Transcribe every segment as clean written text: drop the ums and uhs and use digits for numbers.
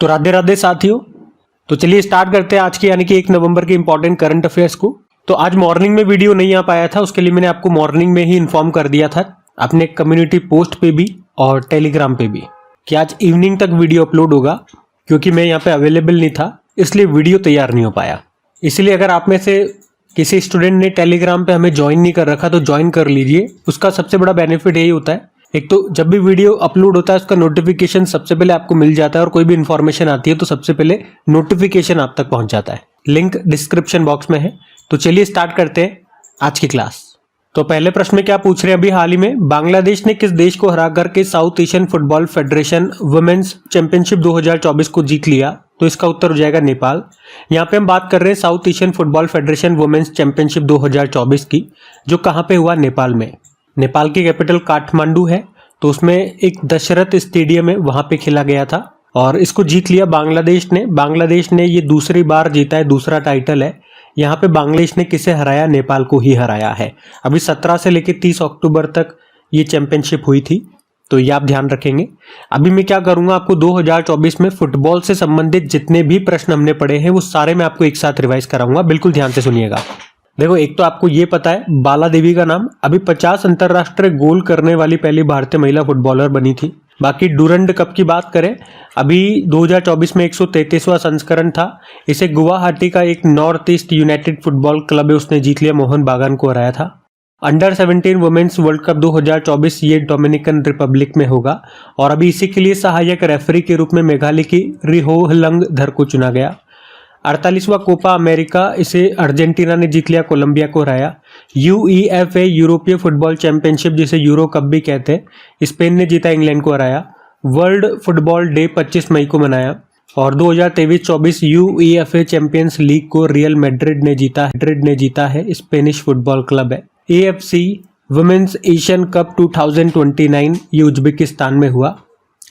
तो राधे राधे साथियों। तो चलिए स्टार्ट करते हैं आज की यानी कि 1 नवंबर के इंपॉर्टेंट करंट अफेयर्स को। तो आज मॉर्निंग में वीडियो नहीं आ पाया था, उसके लिए मैंने आपको मॉर्निंग में ही इन्फॉर्म कर दिया था अपने कम्युनिटी पोस्ट पे भी और टेलीग्राम पे भी कि आज इवनिंग तक वीडियो अपलोड होगा, क्योंकि मैं यहाँ पे अवेलेबल नहीं था इसलिए वीडियो तैयार नहीं हो पाया। इसलिए अगर आप में से किसी स्टूडेंट ने टेलीग्राम पे हमें ज्वाइन नहीं कर रखा तो ज्वाइन कर लीजिए। उसका सबसे बड़ा बेनिफिट यही होता है, एक तो जब भी वीडियो अपलोड होता है उसका नोटिफिकेशन सबसे पहले आपको मिल जाता है और कोई भी इंफॉर्मेशन आती है तो सबसे पहले नोटिफिकेशन आप तक पहुंच जाता है। लिंक डिस्क्रिप्शन बॉक्स में है। तो चलिए स्टार्ट करते हैं आज की क्लास। तो पहले प्रश्न में क्या पूछ रहे हैं, अभी हाल ही में बांग्लादेश ने किस देश को हरा करके South Asian Football Federation women's championship 2024 को जीत लिया? तो इसका उत्तर हो जाएगा नेपाल। यहाँ पे हम बात कर रहे हैं South Asian Football Federation women's championship 2024 की, जो कहाँ पे हुआ? नेपाल में। नेपाल की कैपिटल काठमांडू है, तो उसमें एक दशरथ स्टेडियम है, वहां पे खेला गया था और इसको जीत लिया बांग्लादेश ने। बांग्लादेश ने ये दूसरी बार जीता है, दूसरा टाइटल है। यहाँ पे बांग्लादेश ने किसे हराया? नेपाल को ही हराया है। अभी 17 से लेकर 30 अक्टूबर तक ये चैंपियनशिप हुई थी, तो ये आप ध्यान रखेंगे। अभी मैं क्या करूंगा, आपको 2024 में फुटबॉल से संबंधित जितने भी प्रश्न हमने पढ़े हैं वो सारे मैं आपको एक साथ रिवाइज कराऊंगा, बिल्कुल ध्यान से सुनिएगा। देखो, एक तो आपको ये पता है बाला देवी का नाम अभी 50 अंतरराष्ट्रीय गोल करने वाली पहली भारतीय महिला फुटबॉलर बनी थी। बाकी डूरंड कप की बात करें, अभी 2024 में 133वां संस्करण था। इसे गुवाहाटी का एक north east United football club है, उसने जीत लिया, मोहन बागान को हराया था। अंडर 17 वुमेन्स वर्ल्ड कप 2024 ये डोमिनिकन रिपब्लिक में होगा और अभी इसी के लिए सहायक रेफरी के रूप में मेघालय की रिहोहलंग धर को चुना गया। 48वां कोपा अमेरिका, इसे अर्जेंटीना ने जीत लिया, कोलंबिया को हराया। यूईएफए यूरोपीय फुटबॉल चैंपियनशिप, जिसे यूरो कप भी कहते हैं, स्पेन ने जीता, इंग्लैंड को हराया। वर्ल्ड फुटबॉल डे 25 मई को मनाया और 2023-24 यूईएफए चैंपियंस लीग को रियल मैड्रिड ने जीता है, स्पेनिश फुटबॉल क्लब है। एएफसी वुमेन्स एशियन कप 2029 ये उज्बेकिस्तान में हुआ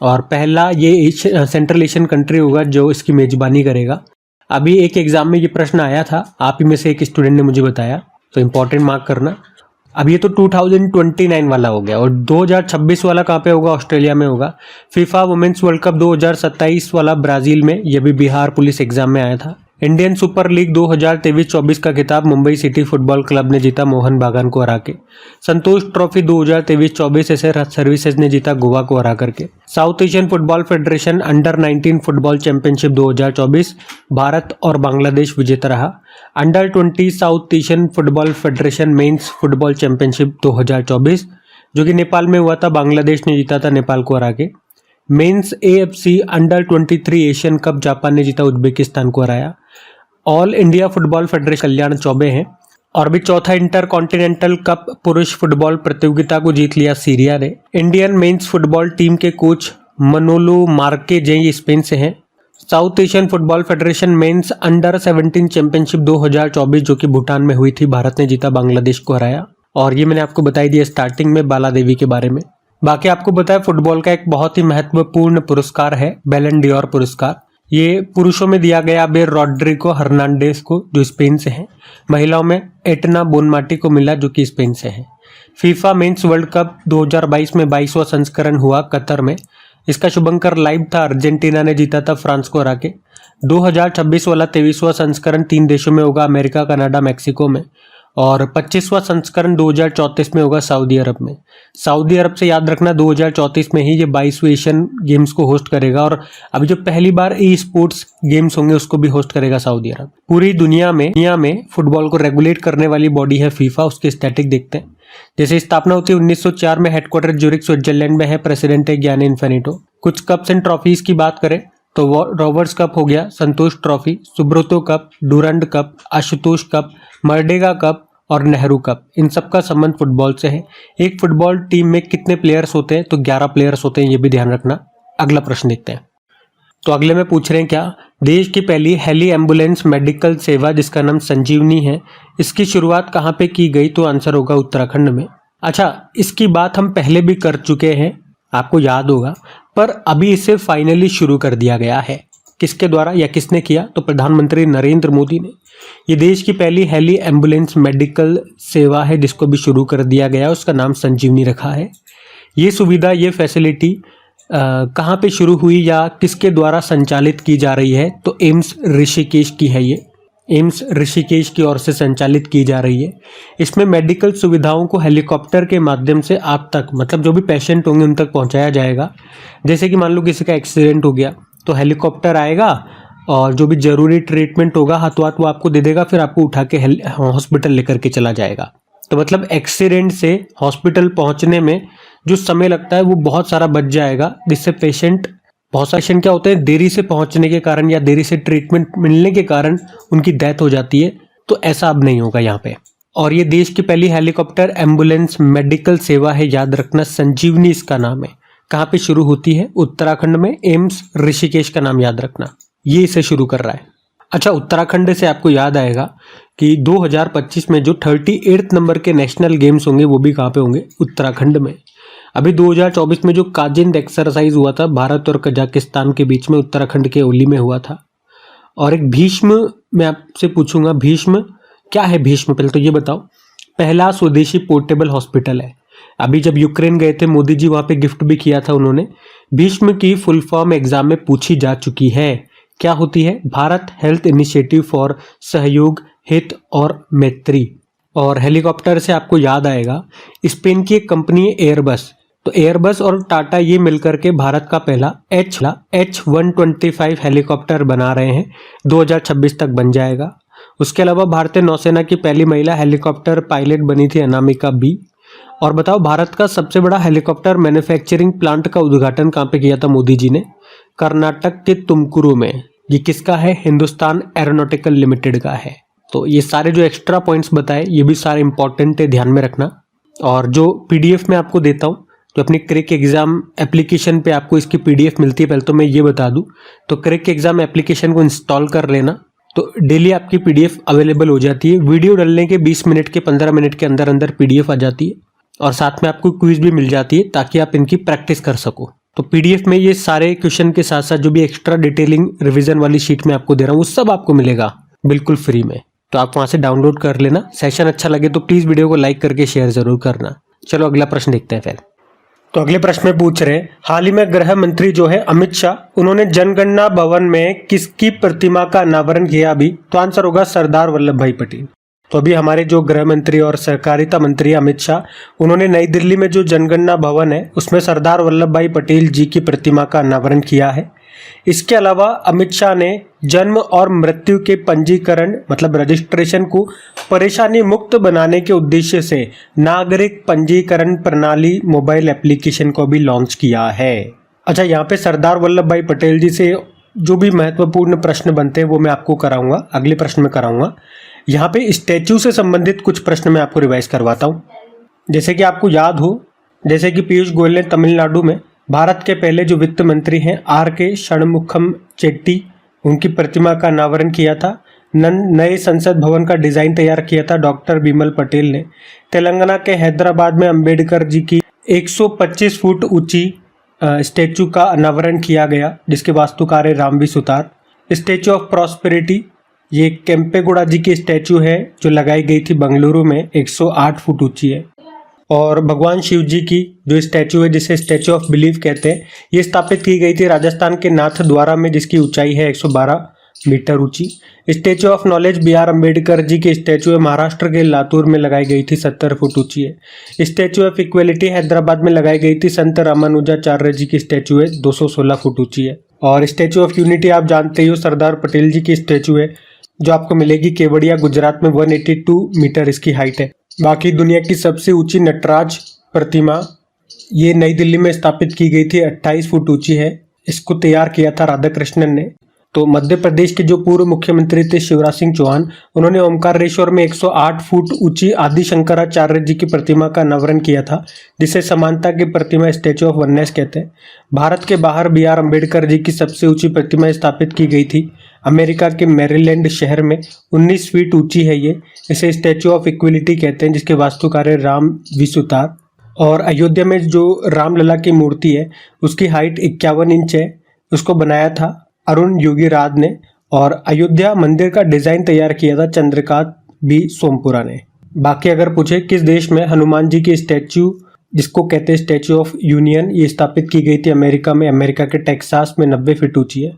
और पहला ये सेंट्रल एशियन कंट्री होगा जो इसकी मेजबानी करेगा। अभी एक एग्जाम में ये प्रश्न आया था, आप ही में से एक स्टूडेंट ने मुझे बताया, तो इंपॉर्टेंट मार्क करना। अब ये तो 2029 वाला हो गया और 2026 वाला कहाँ पे होगा? ऑस्ट्रेलिया में होगा। फीफा वुमेन्स वर्ल्ड कप 2027 वाला ब्राजील में, ये भी बिहार पुलिस एग्जाम में आया था। इंडियन सुपर लीग 2023-24 का खिताब मुंबई सिटी फुटबॉल क्लब ने जीता, मोहन बागान को हरा के। संतोष ट्रॉफी 2023-24 ऐसे सर्विसेज ने जीता, गोवा को हरा करके। South Asian Football federation under 19 football championship 2024 Bharat और बांग्लादेश विजेता रहा। Under 20 south Asian Football Federation mains football championship 2024 जो कि नेपाल में हुआ था, बांग्लादेश ने जीता था, नेपाल को हरा के। Men's AFC under 23 Asian Cup Japan ने जीता, उज्बेकिस्तान को हराया। All India Football Federation Kalyan Chaubey हैं और भी चौथा इंटर कॉन्टिनेंटल कप पुरुष फुटबॉल प्रतियोगिता को जीत लिया सीरिया ने। इंडियन मेंस फुटबॉल टीम के कोच मनोलो मार्केज स्पेन से हैं। South Asian Football Federation men's under 17 championship 2024 जो कि भूटान में हुई थी, भारत ने जीता, बांग्लादेश को हराया। और ये मैंने आपको बताई दिया स्टार्टिंग में बाला देवी के बारे में। बाकी आपको बताया फुटबॉल का एक बहुत ही महत्वपूर्ण पुरस्कार है बैलन डी ऑर पुरस्कार। ये पुरुषों में दिया गया अबे रॉड्रिगो हर्नांडेज को, जो स्पेन से हैं। महिलाओं में एटना बोनमाटी को मिला, जो कि स्पेन से है। फीफा मेंस वर्ल्ड कप 2022 में 22वां संस्करण हुआ कतर में। इसका शुभंकर लाइव था, अर्जेंटीना ने जीता था, फ्रांस को हरा के। 2026 वाला 23वां संस्करण 3 देशों में होगा, अमेरिका, कनाडा, मैक्सिको में। और 25वां संस्करण 2034 में होगा, सऊदी अरब में। सऊदी अरब से याद रखना 2034 में ही ये 22वें एशियन गेम्स को होस्ट करेगा और अभी जो पहली बार ई स्पोर्ट्स गेम्स होंगे उसको भी होस्ट करेगा सऊदी अरब। पूरी दुनिया में फुटबॉल को रेगुलेट करने वाली बॉडी है फीफा। उसके स्टैटिक देखते हैं। जैसे स्थापना होती है 1904 में, हेडक्वार्टर ज्यूरिख स्विट्जरलैंड में है, प्रेसिडेंट है गियानी इन्फेनिटो। कुछ कप्स एंड ट्रॉफीज की बात करें तो रॉबर्ट्स कप हो गया, Santosh trophy, Subroto cup, Durand cup, Ashutosh cup, Merdeka cup और नेहरू कप, इन सब का संबंध फुटबॉल से है। एक फुटबॉल टीम में कितने प्लेयर्स होते हैं? तो 11 प्लेयर्स होते हैं, ये भी ध्यान रखना। अगला प्रश्न देखते हैं। तो अगले में पूछ रहे हैं क्या, देश की पहली हेली एम्बुलेंस मेडिकल सेवा जिसका नाम संजीवनी है, इसकी शुरुआत कहाँ पे की गई? तो आंसर होगा उत्तराखंड में। अच्छा, इसकी बात हम पहले भी कर चुके हैं, आपको याद होगा, पर अभी इसे फाइनली शुरू कर दिया गया है। किसके द्वारा या किसने किया? तो प्रधानमंत्री नरेंद्र मोदी ने। ये देश की पहली हेली एम्बुलेंस मेडिकल सेवा है जिसको भी शुरू कर दिया गया, उसका नाम संजीवनी रखा है। ये सुविधा, ये फैसिलिटी कहाँ पे शुरू हुई या किसके द्वारा संचालित की जा रही है, तो एम्स ऋषिकेश की है ये। एम्स ऋषिकेश की ओर से संचालित की जा रही है। इसमें मेडिकल सुविधाओं को हेलीकॉप्टर के माध्यम से आप तक, मतलब जो भी पेशेंट होंगे उन तक पहुंचाया जाएगा। जैसे कि मान लो किसी का एक्सीडेंट हो गया तो हेलीकॉप्टर आएगा और जो भी जरूरी ट्रीटमेंट होगा हाथों हाथ वो आपको दे देगा, फिर आपको उठा के हॉस्पिटल लेकर के चला जाएगा। तो मतलब एक्सीडेंट से हॉस्पिटल पहुंचने में जो समय लगता है वो बहुत सारा बच जाएगा, जिससे बहुत सारे पेशेंट क्या होते हैं, देरी से पहुंचने के कारण या देरी से ट्रीटमेंट मिलने के कारण उनकी डेथ हो जाती है। तो ऐसा अब नहीं होगा यहाँ पे। और ये देश की पहली हेलीकॉप्टर एम्बुलेंस मेडिकल सेवा है, याद रखना, संजीवनी इसका नाम है। कहाँ पे शुरू होती है? उत्तराखंड में। एम्स ऋषिकेश का नाम याद रखना, ये इसे शुरू कर रहा है। अच्छा, उत्तराखंड से आपको याद आएगा कि 2025 में जो 38 नंबर के नेशनल गेम्स होंगे वो भी कहाँ पे होंगे? उत्तराखंड में। अभी 2024 में जो काजिंद एक्सरसाइज हुआ था भारत और कजाकिस्तान के बीच में, उत्तराखंड के ओली में हुआ था। और एक भीष्म, मैं आपसे पूछूंगा भीष्म क्या है? भीष्म पहले तो ये बताओ। पहला स्वदेशी पोर्टेबल हॉस्पिटल है। अभी जब यूक्रेन गए थे मोदी जी, वहां पे गिफ्ट भी किया था उन्होंने। भीष्म की फुल फॉर्म एग्जाम में पूछी जा चुकी है, क्या होती है? भारत हेल्थ इनिशिएटिव फॉर सहयोग, हित और मैत्री। और हेलीकॉप्टर से आपको याद आएगा, स्पेन की एक कंपनी है एयरबस। तो एयरबस और टाटा ये मिलकर के भारत का पहला H125 हेलीकॉप्टर बना रहे हैं, 2026 तक बन जाएगा। उसके अलावा भारतीय नौसेना की पहली महिला हेलीकॉप्टर पायलट बनी थी अनामिका बी। और बताओ, भारत का सबसे बड़ा हेलीकॉप्टर मैन्युफैक्चरिंग प्लांट का उद्घाटन कहाँ पे किया था मोदी जी ने? कर्नाटक के तुमकुरू में। ये किसका है? हिंदुस्तान एरोनॉटिकल लिमिटेड का है। तो ये सारे जो एक्स्ट्रा पॉइंट्स बताए ये भी सारे इंपॉर्टेंट है, ध्यान में रखना। और जो पीडीएफ में आपको देता हूँ, जो अपनी क्रिक एग्जाम एप्लीकेशन पे आपको इसकी पीडीएफ मिलती है, पहले तो मैं ये बता दूं, तो क्रिक एग्जाम एप्लीकेशन को इंस्टॉल कर लेना, तो डेली आपकी पीडीएफ अवेलेबल हो जाती है। वीडियो डालने के 20 मिनट के 15 मिनट के अंदर अंदर पीडीएफ आ जाती है और साथ में आपको क्विज भी मिल जाती है ताकि आप इनकी प्रैक्टिस कर सको। तो पीडीएफ में ये सारे क्वेश्चन के साथ साथ जो भी एक्स्ट्रा डिटेलिंग रिवीजन वाली शीट में आपको दे रहा हूँ वो सब आपको मिलेगा बिल्कुल फ्री में। तो आप वहां से डाउनलोड कर लेना। सेशन अच्छा लगे तो प्लीज वीडियो को लाइक करके शेयर जरूर करना। चलो अगला प्रश्न देखते हैं फिर। तो अगले प्रश्न में पूछ रहे हैं, हाल ही में गृह मंत्री जो है अमित शाह, उन्होंने जनगणना भवन में किसकी प्रतिमा का अनावरण किया? अभी तो आंसर होगा सरदार वल्लभ भाई पटेल। तो अभी हमारे जो गृह मंत्री और सहकारिता मंत्री अमित शाह, उन्होंने नई दिल्ली में जो जनगणना भवन है उसमें सरदार वल्लभ भाई पटेल जी की प्रतिमा का अनावरण किया है। इसके अलावा अमित शाह ने जन्म और मृत्यु के पंजीकरण मतलब रजिस्ट्रेशन को परेशानी मुक्त बनाने के उद्देश्य से नागरिक पंजीकरण प्रणाली मोबाइल एप्लीकेशन को भी लॉन्च किया है। अच्छा, यहाँ पे सरदार वल्लभ भाई पटेल जी से जो भी महत्वपूर्ण प्रश्न बनते हैं वो मैं आपको कराऊंगा, अगले प्रश्न में कराऊंगा। यहाँ पे स्टैच्यू से संबंधित कुछ प्रश्न मैं आपको रिवाइज करवाता हूँ। जैसे कि आपको याद हो, जैसे कि पीयूष गोयल ने तमिलनाडु में भारत के पहले जो वित्त मंत्री हैं R.K. षणमुखम चेट्टी, उनकी प्रतिमा का अनावरण किया था। नए संसद भवन का डिजाइन तैयार किया था डॉक्टर बिमल पटेल ने। तेलंगाना के हैदराबाद में अंबेडकर जी की 125 फुट ऊंची स्टैचू का अनावरण किया गया, जिसके वास्तुकार है रामवी सुतार। स्टैचू ऑफ प्रॉस्पेरिटी, ये केम्पेगौड़ा जी की स्टैचू है जो लगाई गई थी बेंगलुरु में, 108 फुट ऊंची है। और भगवान शिव जी की जो स्टैचू है, जिसे स्टैचू ऑफ बिलीफ कहते हैं, ये स्थापित की गई थी राजस्थान के नाथ द्वारा में, जिसकी ऊंचाई है 112 मीटर ऊंची। Statue of knowledge B.R. Ambedkar ji की स्टैचू है, महाराष्ट्र के लातूर में लगाई गई थी, 70 फुट ऊंची है। स्टैचू ऑफ इक्वेलिटी हैदराबाद में लगाई गई थी, संत रामानुजाचार्य जी की स्टैचू है, 216 फुट ऊंची है। और स्टैचू ऑफ यूनिटी आप जानते ही हो, सरदार पटेल जी की स्टैचू है जो आपको मिलेगी केवड़िया गुजरात में, 182 मीटर इसकी हाइट है। बाकी दुनिया की सबसे ऊंची नटराज प्रतिमा ये नई दिल्ली में स्थापित की गई थी, 28 फुट ऊंची है। इसको तैयार किया था राधा कृष्णन ने। तो मध्य प्रदेश के जो पूर्व मुख्यमंत्री थे शिवराज सिंह चौहान, उन्होंने ओमकारेश्वर में 108 फुट ऊंची आदि शंकराचार्य जी की प्रतिमा का अनावरण किया था, जिसे समानता की प्रतिमा स्टैचू ऑफ वननेस कहते हैं। भारत के बाहर B.R. अम्बेडकर जी की सबसे ऊंची प्रतिमा स्थापित की गई थी अमेरिका के मैरीलैंड शहर में, 19 फीट ऊंची है ये। इसे स्टैचू ऑफ इक्विलिटी कहते हैं, जिसके वास्तुकार है राम वी सुतार। और अयोध्या में जो रामलला की मूर्ति है उसकी हाइट 51 इंच है, उसको बनाया था अरुण योगीराज ने। और अयोध्या मंदिर का डिजाइन तैयार किया था चंद्रकांत बी सोमपुरा ने। बाकी अगर पूछे किस देश में हनुमान जी की स्टैच्यू जिसको कहते हैं स्टैचू ऑफ यूनियन, ये स्थापित की गई थी अमेरिका में, अमेरिका के टेक्सास में 90 फीट ऊंची है।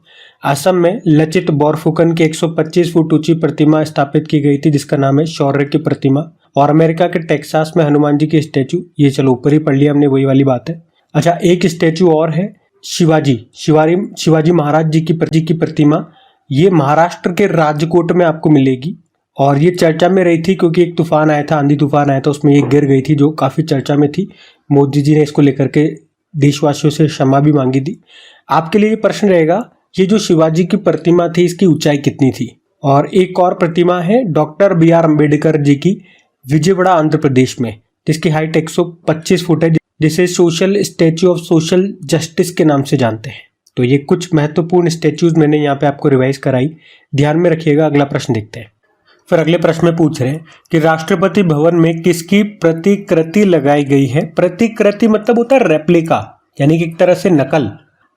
असम में लचित बोरफुकन की 125 फुट ऊंची प्रतिमा स्थापित की गई थी जिसका नाम है शौर्य की प्रतिमा। और अमेरिका के टेक्सास में हनुमान जी की स्टैचू, ये चलो ऊपर ही पढ़ लिया हमने, वही वाली बात है। अच्छा, एक स्टैचू और है शिवाजी महाराज जी की प्रतिमा, ये महाराष्ट्र के राजकोट में आपको मिलेगी। और ये चर्चा में रही थी क्योंकि एक तूफान आया था, आंधी तूफान आया था, उसमें ये गिर गई थी जो काफ़ी चर्चा में थी। मोदी जी ने इसको लेकर के देशवासियों से क्षमा भी मांगी थी। आपके लिए ये प्रश्न रहेगा, ये जो शिवाजी की प्रतिमा थी इसकी ऊंचाई कितनी थी। और एक और प्रतिमा है डॉक्टर BR अम्बेडकर जी की विजयवाड़ा आंध्र प्रदेश में, जिसकी हाइट 125 फुट है, जिसे social statue of social justice के नाम से जानते हैं। तो ये कुछ महत्वपूर्ण स्टैचूज मैंने यहाँ पे आपको रिवाइज कराई, ध्यान में रखिएगा। अगला प्रश्न देखते हैं। फिर अगले प्रश्न में पूछ रहे हैं कि राष्ट्रपति भवन में किसकी प्रतिकृति लगाई गई है। प्रतिकृति मतलब होता है रेप्लिका, यानी कि एक तरह से नकल।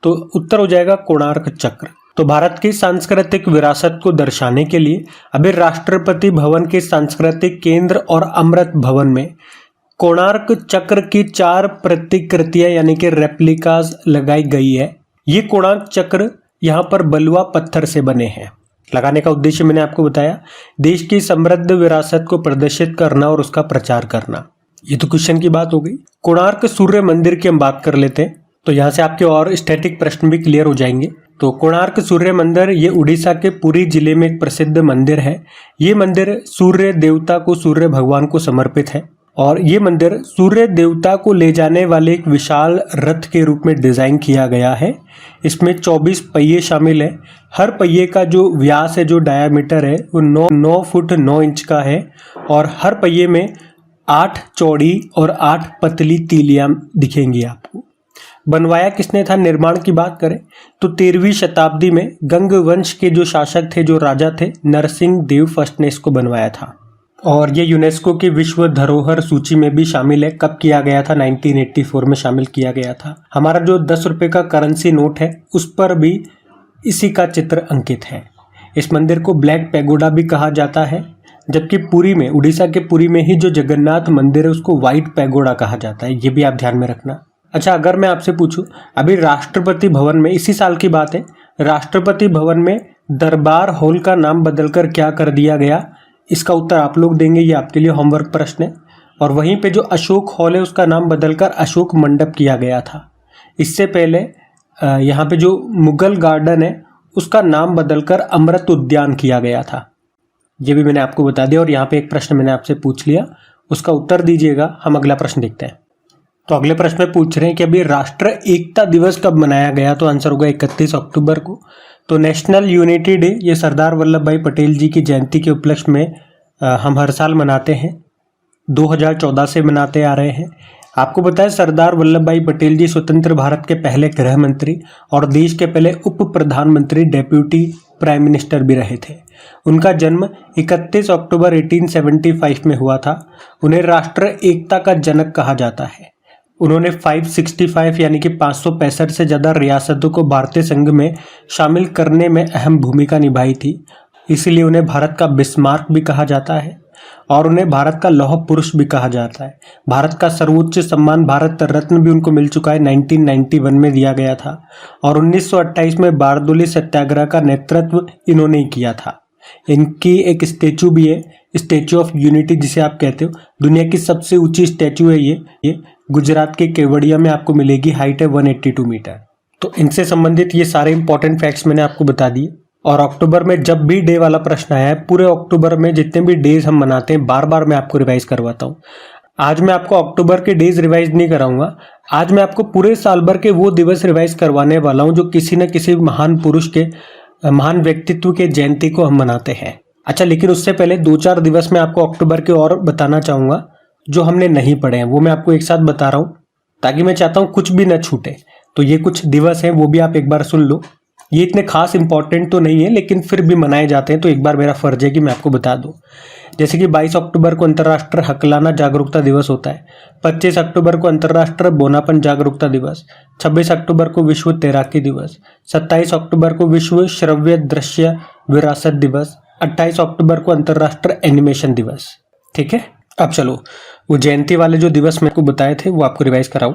तो उत्तर हो जाएगा कोणार्क चक्र। तो भारत की सांस्कृतिक विरासत को दर्शाने के लिए अभी राष्ट्रपति भवन के सांस्कृतिक केंद्र और अमृत भवन में कोणार्क चक्र की 4 प्रतिकृतियां यानी कि रेप्लिकास लगाई गई है। ये कोणार्क चक्र यहाँ पर बलुआ पत्थर से बने हैं। लगाने का उद्देश्य मैंने आपको बताया, देश की समृद्ध विरासत को प्रदर्शित करना और उसका प्रचार करना। ये तो क्वेश्चन की बात हो गई। कोणार्क सूर्य मंदिर की हम बात कर लेते हैं, तो यहाँ से आपके और स्टैटिक प्रश्न भी क्लियर हो जाएंगे। तो कोणार्क सूर्य मंदिर ये उड़ीसा के पुरी जिले में एक प्रसिद्ध मंदिर है। ये मंदिर सूर्य देवता को, सूर्य भगवान को समर्पित है। और ये मंदिर सूर्य देवता को ले जाने वाले एक विशाल रथ के रूप में डिजाइन किया गया है। इसमें 24 पहिए शामिल है। हर पहिए का जो व्यास है, जो डायामीटर है, वो 9 फुट 9 इंच का है। और हर पहिए में 8 चौड़ी और 8 पतली तीलियां दिखेंगी आपको। बनवाया किसने था, निर्माण की बात करें तो 13वीं शताब्दी में गंग वंश के जो शासक थे, जो राजा थे, नरसिंह देव फर्स्ट ने इसको बनवाया था। और ये यूनेस्को की विश्व धरोहर सूची में भी शामिल है। कब किया गया था, 1984 में शामिल किया गया था। हमारा जो 10 रुपये का करेंसी नोट है उस पर भी इसी का चित्र अंकित है। इस मंदिर को ब्लैक पैगोडा भी कहा जाता है, जबकि पुरी में, उड़ीसा के पुरी में ही जो जगन्नाथ मंदिर है उसको व्हाइट पैगोडा कहा जाता है। ये भी आप ध्यान में रखना। अच्छा, अगर मैं आपसे पूछूं, अभी राष्ट्रपति भवन में, इसी साल की बात है, राष्ट्रपति भवन में दरबार हॉल का नाम बदलकर क्या कर दिया गया, इसका उत्तर आप लोग देंगे। ये आपके लिए होमवर्क प्रश्न है। और वहीं पे जो अशोक हॉल है उसका नाम बदलकर अशोक मंडप किया गया था। इससे पहले यहाँ पे जो मुगल गार्डन है उसका नाम बदलकर अमृत उद्यान किया गया था। ये भी मैंने आपको बता दिया। और यहाँ पे एक प्रश्न मैंने आपसे पूछ लिया, उसका उत्तर दीजिएगा। हम अगला प्रश्न देखते हैं। तो अगले प्रश्न में पूछ रहे हैं कि अभी राष्ट्र एकता दिवस कब मनाया गया, तो आंसर होगा 31 अक्टूबर को। तो नेशनल यूनिटी डे ये सरदार वल्लभ भाई पटेल जी की जयंती के उपलक्ष्य में हम हर साल मनाते हैं, 2014 से मनाते आ रहे हैं। आपको पता है सरदार वल्लभ भाई पटेल जी स्वतंत्र भारत के पहले गृह मंत्री और देश के पहले उप प्रधानमंत्री, डेप्यूटी प्राइम मिनिस्टर भी रहे थे। उनका जन्म 31 अक्टूबर 1875 में हुआ था। उन्हें राष्ट्र एकता का जनक कहा जाता है। उन्होंने 565 यानी कि 565 से ज़्यादा रियासतों को भारतीय संघ में शामिल करने में अहम भूमिका निभाई थी। इसलिए उन्हें भारत का बिस्मार्क भी कहा जाता है और उन्हें भारत का लौह पुरुष भी कहा जाता है। भारत का सर्वोच्च सम्मान भारत रत्न भी उनको मिल चुका है, 1991 में दिया गया था। और 1928 में बारदोली सत्याग्रह का नेतृत्व इन्होंने ही किया था। इनकी एक स्टैचू भी है, स्टैचू ऑफ यूनिटी जिसे आप कहते हो। दुनिया की सबसे ऊंची स्टैचू है ये गुजरात के केवड़िया में आपको मिलेगी। हाइट है 182 मीटर। तो इनसे संबंधित ये सारे इंपॉर्टेंट फैक्ट्स मैंने आपको बता दिए। और अक्टूबर में जब भी डे वाला प्रश्न आया है, पूरे अक्टूबर में जितने भी डेज हम मनाते हैं, बार बार मैं आपको रिवाइज करवाता हूँ। आज मैं आपको अक्टूबर के डेज रिवाइज नहीं कराऊंगा। आज मैं आपको पूरे साल भर के वो दिवस रिवाइज करवाने वाला हूँ जो किसी न किसी महान पुरुष के, महान व्यक्तित्व के जयंती को हम मनाते हैं। अच्छा, लेकिन उससे पहले 2-4 दिवस मैं आपको अक्टूबर के और बताना चाहूँगा जो हमने नहीं पढ़े हैं, वो मैं आपको एक साथ बता रहा हूँ ताकि मैं चाहता हूँ कुछ भी न छूटे। तो ये कुछ दिवस हैं, वो भी आप एक बार सुन लो। ये इतने खास इंपॉर्टेंट तो नहीं है, लेकिन फिर भी मनाए जाते हैं, तो एक बार मेरा फर्ज है कि मैं आपको बता दूं। जैसे कि 22 अक्टूबर को अंतर्राष्ट्रीय हकलाना जागरूकता दिवस होता है। 25 अक्टूबर को अंतर्राष्ट्रीय बोनापन जागरूकता दिवस। 26 अक्टूबर को विश्व तैराकी दिवस। 27 अक्टूबर को विश्व श्रव्य दृश्य विरासत दिवस। 28 अक्टूबर को अंतर्राष्ट्रीय एनिमेशन दिवस। ठीक है, अब चलो वो जयंती वाले जो दिवस मेरे को बताए थे वो आपको रिवाइज कराऊं।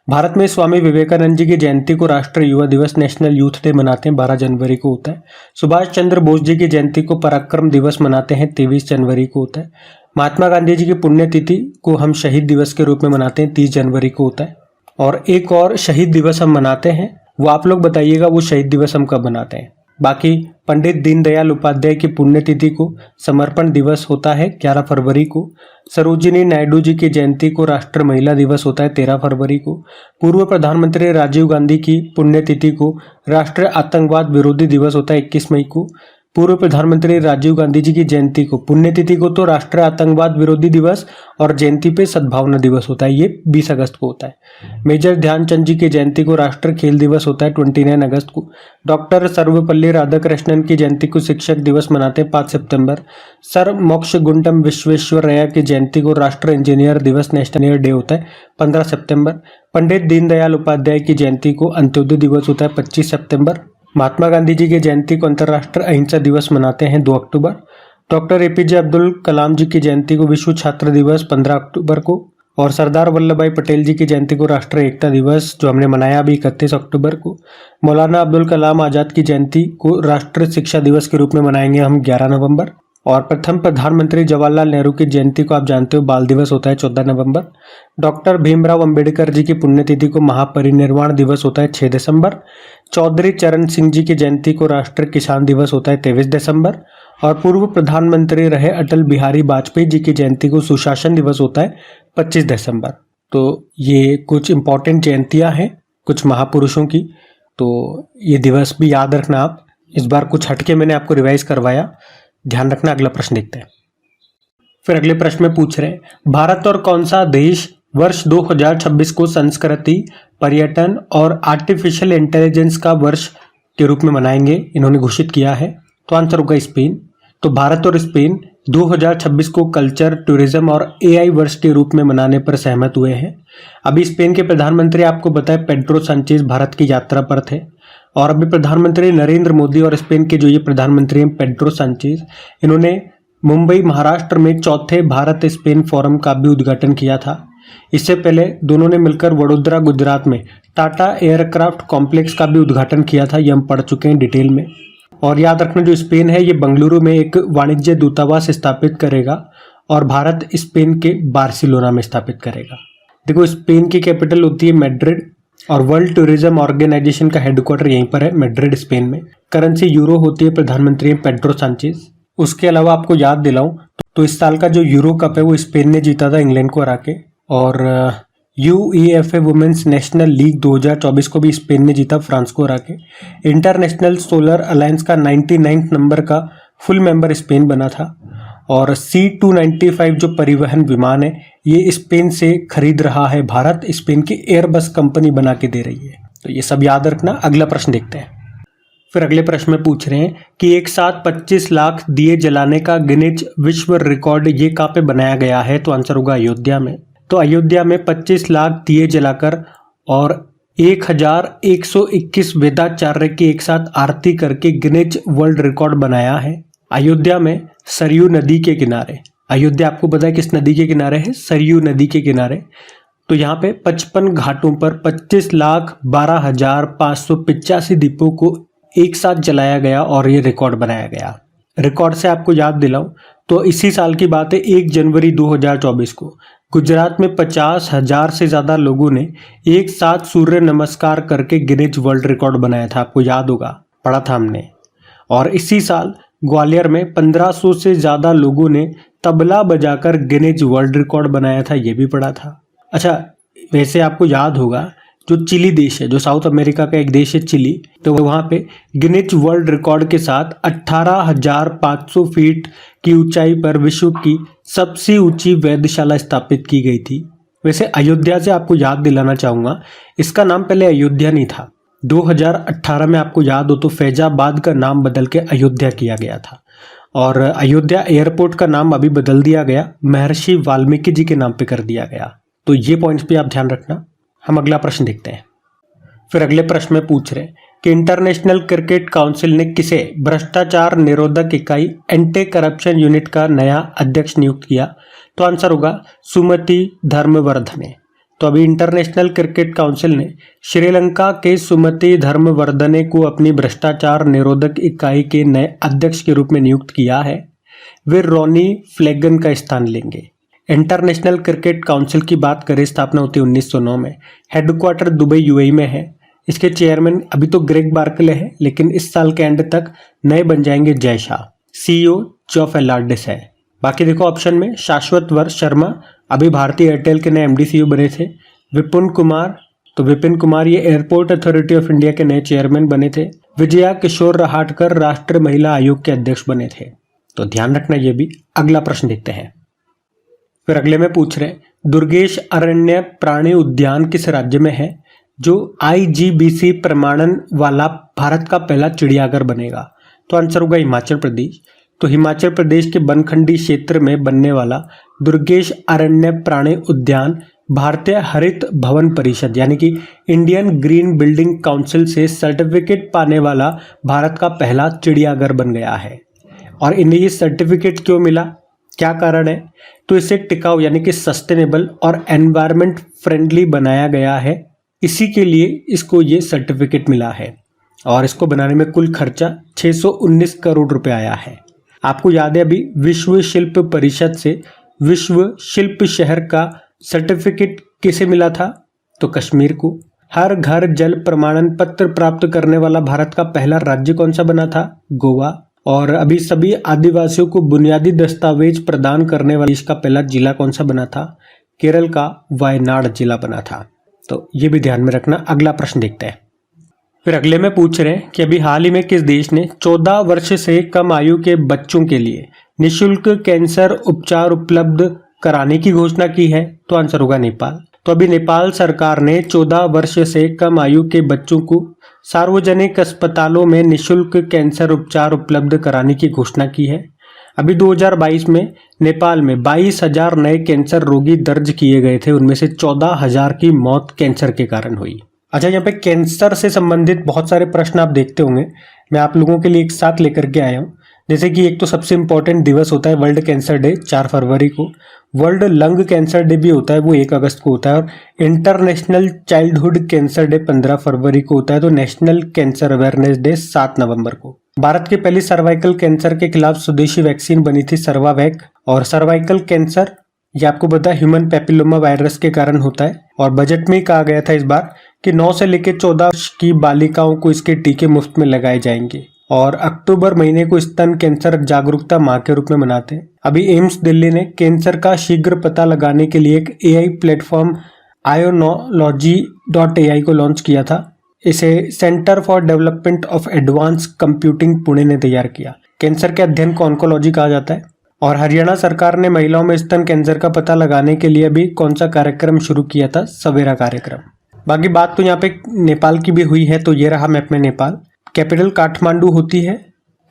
भारत में स्वामी विवेकानंद जी की जयंती को राष्ट्रीय युवा दिवस नेशनल यूथ डे मनाते हैं, 12 जनवरी को होता है। सुभाष चंद्र बोस जी की जयंती को पराक्रम दिवस मनाते हैं, 23 जनवरी को होता है। महात्मा गांधी जी की पुण्यतिथि को हम शहीद दिवस के रूप में मनाते हैं, 30 जनवरी को होता है। और एक और शहीद दिवस हम मनाते हैं, वो आप लोग बताइएगा वो शहीद दिवस हम कब मनाते हैं। बाकी पंडित दीनदयाल उपाध्याय की पुण्यतिथि को समर्पण दिवस होता है 11 फरवरी को। सरोजिनी नायडू जी की जयंती को राष्ट्रीय महिला दिवस होता है 13 फरवरी को। पूर्व प्रधानमंत्री राजीव गांधी की पुण्यतिथि को राष्ट्रीय आतंकवाद विरोधी दिवस होता है 21 मई को। पूर्व प्रधानमंत्री राजीव गांधी जी की जयंती को, पुण्यतिथि को तो राष्ट्रीय आतंकवाद विरोधी दिवस और जयंती पे सद्भावना दिवस होता है, ये 20 अगस्त को होता है। मेजर ध्यानचंद जी की जयंती को राष्ट्रीय खेल दिवस होता है 29 अगस्त को। डॉक्टर सर्वपल्ली राधाकृष्णन की जयंती को शिक्षक दिवस मनाते हैं 5 सितंबर। सर मोक्षगुंडम विश्वेश्वरैया की जयंती को राष्ट्रीय इंजीनियर दिवस नेशनल इंजीनियर डे होता है 15 सितंबर। पंडित दीनदयाल उपाध्याय की जयंती को अंत्योदय दिवस होता है 25 सितंबर। महात्मा गांधी जी की जयंती को अंतर्राष्ट्रीय अहिंसा दिवस मनाते हैं 2 अक्टूबर। डॉक्टर एपीजे अब्दुल कलाम जी की जयंती को विश्व छात्र दिवस 15 अक्टूबर को। और सरदार वल्लभ भाई पटेल जी की जयंती को राष्ट्रीय एकता दिवस जो हमने मनाया अभी 31 अक्टूबर को। मौलाना अब्दुल कलाम आजाद की जयंती को राष्ट्रीय शिक्षा दिवस के रूप में मनाएंगे हम 11 नवंबर। और प्रथम प्रधानमंत्री जवाहरलाल नेहरू की जयंती को आप जानते हो बाल दिवस होता है 14 नवंबर। डॉक्टर भीमराव अंबेडकर जी की पुण्यतिथि को महापरिनिर्वाण दिवस होता है 6 दिसंबर। चौधरी चरण सिंह जी की जयंती को राष्ट्रीय किसान दिवस होता है 23 दिसंबर। और पूर्व प्रधानमंत्री रहे अटल बिहारी वाजपेयी जी की जयंती को सुशासन दिवस होता है 25 दिसंबर। तो ये कुछ इंपॉर्टेंट जयंतियां हैं कुछ महापुरुषों की, तो ये दिवस भी याद रखना आप। इस बार कुछ हटके मैंने आपको रिवाइज करवाया, ध्यान रखना। अगला प्रश्न देखते हैं। फिर अगले प्रश्न में पूछ रहे हैं, भारत और कौन सा देश वर्ष 2026 को संस्कृति, पर्यटन और आर्टिफिशियल इंटेलिजेंस का वर्ष के रूप में मनाएंगे, इन्होंने घोषित किया है। तो आंसर होगा स्पेन। तो भारत और स्पेन 2026 को कल्चर, टूरिज्म और एआई वर्ष के रूप में मनाने पर सहमत हुए हैं। अभी स्पेन के प्रधानमंत्री आपको पता है पेड्रो सांचेज भारत की यात्रा पर थे। और अभी प्रधानमंत्री नरेंद्र मोदी और स्पेन के जो ये प्रधानमंत्री हैं पेड्रो सांचेज, इन्होंने मुंबई महाराष्ट्र में चौथे भारत स्पेन फोरम का भी उद्घाटन किया था। इससे पहले दोनों ने मिलकर वडोदरा गुजरात में टाटा एयरक्राफ्ट कॉम्प्लेक्स का भी उद्घाटन किया था, ये हम पढ़ चुके हैं डिटेल में। और याद रखना जो स्पेन है ये बेंगलुरु में एक वाणिज्य दूतावास स्थापित करेगा और भारत स्पेन के बार्सिलोना में स्थापित करेगा। देखो स्पेन की कैपिटल होती है मैड्रिड और वर्ल्ड टूरिज्म ऑर्गेनाइजेशन का हेडक्वार्टर यहीं पर है मैड्रिड स्पेन में। करेंसी यूरो होती है, प्रधानमंत्री पेड्रो सांचेज। उसके अलावा आपको याद दिलाऊं तो इस साल का जो यूरो कप है वो स्पेन ने जीता था इंग्लैंड को हरा के। और यूईएफए वुमेन्स नेशनल लीग 2024 को भी स्पेन ने जीता फ्रांस को हरा के। इंटरनेशनल सोलर अलायंस का 99 नंबर का फुल मेंबर स्पेन बना था। और C295 जो परिवहन विमान है ये स्पेन से खरीद रहा है भारत, स्पेन की एयरबस कंपनी बना के दे रही है। तो ये सब याद रखना। अगला प्रश्न देखते हैं। फिर अगले प्रश्न में पूछ रहे हैं कि एक साथ 25 लाख दिए जलाने का गिनीज विश्व रिकॉर्ड ये कहाँ पे बनाया गया है। तो आंसर होगा अयोध्या में। तो अयोध्या में 25 लाख दिए जलाकर और 1121 वेदाचार्य की एक साथ आरती करके गिनीज वर्ल्ड रिकॉर्ड बनाया है। अयोध्या में सरयू नदी के किनारे, अयोध्या आपको पता है किस नदी के किनारे है, सरयू नदी के किनारे। तो यहाँ पे 55 घाटों पर 25,12,585 दीपों को एक साथ जलाया गया और ये रिकॉर्ड बनाया गया। रिकॉर्ड से आपको याद दिलाऊं तो इसी साल की बात है 1 जनवरी 2024 को गुजरात में 50,000 से ज्यादा लोगों ने एक साथ सूर्य नमस्कार करके गिनीज वर्ल्ड रिकॉर्ड बनाया था। आपको याद होगा, पढ़ा था हमने। और इसी साल ग्वालियर में 1500 से ज्यादा लोगों ने तबला बजाकर गिनीज वर्ल्ड रिकॉर्ड बनाया था, ये भी पढ़ा था। अच्छा वैसे आपको याद होगा जो चिली देश है, जो साउथ अमेरिका का एक देश है चिली, तो वहाँ पे गिनीज वर्ल्ड रिकॉर्ड के साथ 18,500 फीट की ऊंचाई पर विश्व की सबसे ऊंची वेधशाला स्थापित की गई थी। वैसे अयोध्या से आपको याद दिलाना चाहूँगा, इसका नाम पहले अयोध्या नहीं था। 2018 में आपको याद हो तो फैजाबाद का नाम बदल के अयोध्या किया गया था। और अयोध्या एयरपोर्ट का नाम अभी बदल दिया गया, महर्षि वाल्मीकि जी के नाम पे कर दिया गया। तो ये पॉइंट्स भी आप ध्यान रखना। हम अगला प्रश्न देखते हैं। फिर अगले प्रश्न में पूछ रहे हैं कि इंटरनेशनल क्रिकेट काउंसिल ने किसे भ्रष्टाचार निरोधक इकाई एंटी करप्शन यूनिट का नया अध्यक्ष नियुक्त किया। तो आंसर होगा सुमति धर्मवर्धने। तो अभी इंटरनेशनल क्रिकेट काउंसिल ने श्रीलंका के सुमति धर्मवर्धने को अपनी भ्रष्टाचार निरोधक इकाई के नए अध्यक्ष के रूप में नियुक्त किया है। वे रॉनी फ्लेगन का स्थान लेंगे। इंटरनेशनल क्रिकेट काउंसिल की बात करें, स्थापना होती है 1909 में। हेडक्वार्टर दुबई यूएई में है। इसके चेयरमैन अभी तो ग्रेग बार्कले है, लेकिन इस साल के एंड तक नए बन जाएंगे जय शाह। सीईओ जॉफ एलार्डिस है। बाकी देखो ऑप्शन में शाश्वत वर्ष शर्मा अभी भारतीय एयरटेल के नए एमडी सीईओ बने थे। विपुन कुमार, तो विपिन कुमार ये एयरपोर्ट अथॉरिटी ऑफ इंडिया के नए चेयरमैन बने थे। विजया किशोर रहाटकर राष्ट्रीय महिला आयोग के अध्यक्ष बने थे। तो ध्यान रखना ये भी। अगला प्रश्न देखते हैं। फिर अगले में पूछ रहे दुर्गेश अरण्य प्राणी उद्यान किस राज्य में है जो आईजीबीसी प्रमाणन वाला भारत का पहला चिड़ियाघर बनेगा? तो आंसर होगा हिमाचल प्रदेश। तो हिमाचल प्रदेश के बनखंडी क्षेत्र में बनने वाला दुर्गेश अरण्य प्राणी उद्यान भारतीय हरित भवन परिषद यानी कि इंडियन ग्रीन बिल्डिंग काउंसिल से सर्टिफिकेट पाने वाला भारत का पहला चिड़ियाघर बन गया है। और इन्हें ये सर्टिफिकेट क्यों मिला, क्या कारण है? तो इसे टिकाऊ यानी कि सस्टेनेबल और एनवायरमेंट फ्रेंडली बनाया गया है, इसी के लिए इसको ये सर्टिफिकेट मिला है। और इसको बनाने में कुल खर्चा 619 करोड़ रुपए आया है। आपको याद है अभी विश्व शिल्प परिषद से विश्व शिल्प शहर का सर्टिफिकेट किसे मिला था? तो कश्मीर को। हर घर जल प्रमाणन पत्र प्राप्त करने वाला भारत का पहला राज्य कौन सा बना था? गोवा। और अभी सभी आदिवासियों को बुनियादी दस्तावेज प्रदान करने वाला देश का पहला जिला कौन सा बना था? केरल का वायनाड जिला बना था। तो ये भी ध्यान में रखना। अगला प्रश्न देखते हैं। फिर अगले में पूछ रहे हैं कि अभी हाल ही में किस देश ने 14 वर्ष से कम आयु के बच्चों के लिए निःशुल्क कैंसर उपचार उपलब्ध कराने की घोषणा की है? तो आंसर होगा नेपाल। तो अभी नेपाल सरकार ने 14 वर्ष से कम आयु के बच्चों को सार्वजनिक अस्पतालों में निःशुल्क कैंसर उपचार उपलब्ध कराने की घोषणा की है। अभी 2022 में नेपाल में 22,000 नए कैंसर रोगी दर्ज किए गए थे, उनमें से 14,000 की मौत कैंसर के कारण हुई। अच्छा, यहाँ पे कैंसर से संबंधित बहुत सारे प्रश्न आप देखते होंगे, मैं आप लोगों के लिए एक साथ लेकर के आया हूँ। जैसे कि एक तो सबसे इम्पोर्टेंट दिवस होता है वर्ल्ड कैंसर डे 4 फरवरी को। वर्ल्ड लंग कैंसर डे भी होता है, वो 1 अगस्त को होता है। और इंटरनेशनल चाइल्डहुड कैंसर डे 15 फरवरी को होता है। तो नेशनल कैंसर अवेयरनेस डे 7 नवंबर को। भारत की पहली सर्वाइकल कैंसर के खिलाफ स्वदेशी वैक्सीन बनी थी सर्वावैक। और सर्वाइकल कैंसर ये आपको पता है ह्यूमन पैपिलोमा वायरस के कारण होता है। और बजट में कहा गया था इस बार कि 9 से लेकर 14 की बालिकाओं को इसके टीके मुफ्त में लगाए जाएंगे। और अक्टूबर महीने को स्तन कैंसर जागरूकता माह के रूप में मनाते हैं। अभी एम्स दिल्ली ने कैंसर का शीघ्र पता लगाने के लिए एक एआई प्लेटफॉर्म ionology.ai को लॉन्च किया था। इसे centre for development of advance computing Pune ने तैयार किया। कैंसर के अध्ययन को ऑन्कोलॉजी कहा जाता है। और हरियाणा सरकार ने महिलाओं में स्तन कैंसर का पता लगाने के लिए भी कौन सा कार्यक्रम शुरू किया था? सवेरा कार्यक्रम। बाकी बात तो यहाँ पे नेपाल की भी हुई है। तो ये रहा मैप में नेपाल। कैपिटल काठमांडू होती है।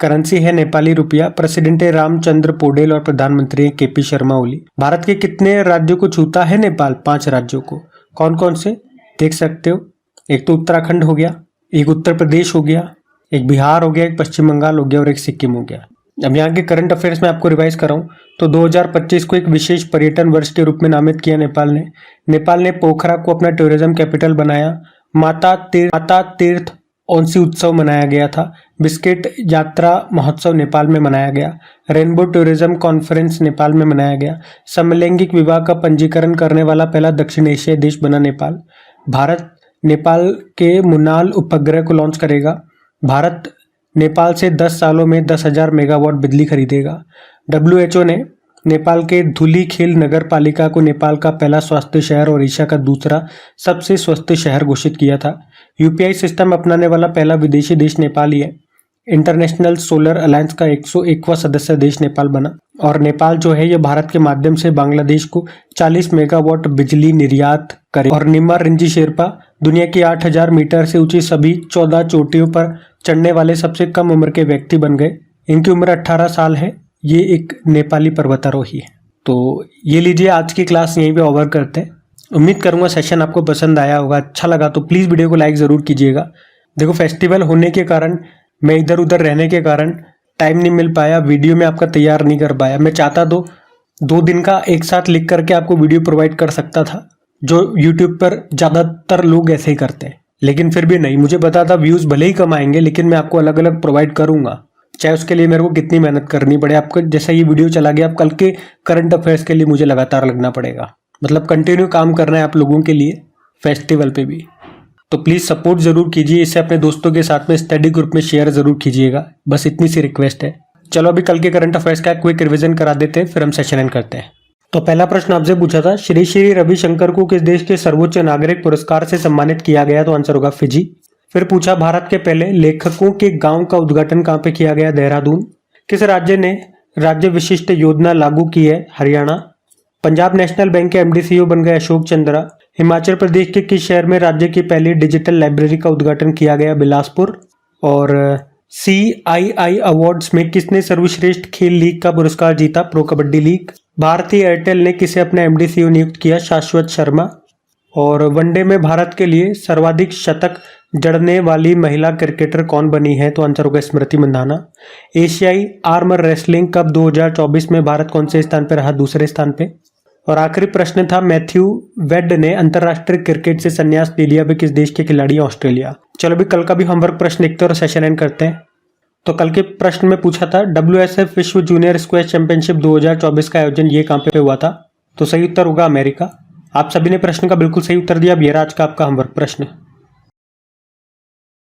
करेंसी है नेपाली रुपया। प्रेसिडेंट है रामचंद्र पौडेल और प्रधानमंत्री है केपी शर्मा ओली। भारत के कितने राज्यों को छूता है नेपाल? 5 राज्यों को। कौन कौन से देख सकते हो? एक तो उत्तराखंड हो गया, एक उत्तर प्रदेश हो गया, एक बिहार हो गया, एक पश्चिम बंगाल हो गया और एक सिक्किम हो गया। अब यहाँ के करंट अफेयर्स में आपको रिवाइज कराऊं तो 2025 को एक विशेष पर्यटन वर्ष के रूप में नामित किया नेपाल ने। नेपाल ने पोखरा को अपना टूरिज्म कैपिटल बनाया। माता तीर्थ औंसी उत्सव मनाया गया था। बिस्किट यात्रा महोत्सव नेपाल में मनाया गया। रेनबो टूरिज्म कॉन्फ्रेंस नेपाल में मनाया गया। समलैंगिक विवाह का पंजीकरण करने वाला पहला दक्षिण एशियाई देश बना नेपाल। भारत नेपाल के मुनाल उपग्रह को लॉन्च करेगा। भारत नेपाल से 10 सालों में 10,000 मेगावाट बिजली खरीदेगा। WHO ने नेपाल के धुलीखेल नगर पालिका को नेपाल का पहला स्वास्थ्य शहर और एशिया का दूसरा सबसे स्वस्थ शहर घोषित किया था। UPI सिस्टम अपनाने वाला पहला विदेशी देश नेपाल ही है। इंटरनेशनल सोलर अलायंस का 101वां सदस्य देश नेपाल बना। और नेपाल जो है ये भारत के माध्यम से बांग्लादेश को 40 मेगावाट बिजली निर्यात करे। और निम्मा रिंजी शेरपा दुनिया की 8,000 मीटर से ऊंची सभी 14 चोटियों पर चढ़ने वाले सबसे कम उम्र के व्यक्ति बन गए। इनकी उम्र 18 साल है। ये एक नेपाली पर्वतारोही है। तो ये लीजिए, आज की क्लास यहीं पे ओवर करते हैं। उम्मीद करूंगा सेशन आपको पसंद आया होगा। अच्छा लगा तो प्लीज़ वीडियो को लाइक ज़रूर कीजिएगा। देखो फेस्टिवल होने के कारण, मैं इधर उधर रहने के कारण टाइम नहीं मिल पाया, वीडियो में आपका तैयार नहीं कर पाया। मैं चाहता तो 2 दिन का एक साथ लिख करके आपको वीडियो प्रोवाइड कर सकता था, जो यूट्यूब पर ज़्यादातर लोग ऐसे ही करते हैं। लेकिन फिर भी नहीं, मुझे पता था व्यूज़ भले ही कम आएंगे लेकिन मैं आपको अलग अलग प्रोवाइड करूंगा, चाहे उसके लिए मेरे को कितनी मेहनत करनी पड़े। आपको जैसा ये वीडियो चला गया, अब कल के करंट अफेयर्स के लिए मुझे लगातार लगना पड़ेगा, मतलब कंटिन्यू काम करना है आप लोगों के लिए फेस्टिवल पे भी। तो प्लीज़ सपोर्ट ज़रूर कीजिए, इसे अपने दोस्तों के साथ में स्टडी ग्रुप में शेयर ज़रूर कीजिएगा, बस इतनी सी रिक्वेस्ट है। चलो अभी कल के करंट अफेयर्स का क्विक रिवीजन करा देते हैं, फिर हम सेशन एंड करते हैं। तो पहला प्रश्न आपसे पूछा था, श्री श्री रविशंकर को किस देश के सर्वोच्च नागरिक पुरस्कार से सम्मानित किया गया? तो आंसर होगा फिजी। फिर पूछा, भारत के पहले लेखकों के गांव का उद्घाटन कहाँ पे किया गया? देहरादून। किस राज्य ने राज्य विशिष्ट योजना लागू की है? हरियाणा। पंजाब नेशनल बैंक के एमडी सीईओ बन गए अशोक चंद्रा। हिमाचल प्रदेश के किस शहर में राज्य की पहली डिजिटल लाइब्रेरी का उद्घाटन किया गया? बिलासपुर। और CII अवार्ड्स में किसने सर्वश्रेष्ठ खेल लीग का पुरस्कार जीता? Pro kabaddi league. भारतीय एयरटेल ने किसे अपना एमडी सीईओ नियुक्त किया? शाश्वत शर्मा। और वनडे में भारत के लिए सर्वाधिक शतक जड़ने वाली महिला क्रिकेटर कौन बनी है? तो आंसर होगा स्मृति मंधाना। एशियाई आर्मर रेसलिंग कप 2024 में भारत कौन से स्थान पर रहा? दूसरे स्थान पे। और आखिरी प्रश्न था, मैथ्यू वेड ने अंतरराष्ट्रीय क्रिकेट से संन्यास ले लिया, वे किस देश के खिलाड़ी? ऑस्ट्रेलिया। चलो अभी कल का भी होमवर्क प्रश्न देखते हैं और सेशन एंड करते हैं। तो कल के प्रश्न में पूछा था, WSF विश्व जूनियर स्क्वैश चैंपियनशिप 2024 का आयोजन ये कहाँ पे हुआ था? तो सही उत्तर होगा अमेरिका। आप सभी ने प्रश्न का बिल्कुल सही उत्तर दिया। अब ये रहा आज का आपका होमवर्क प्रश्न।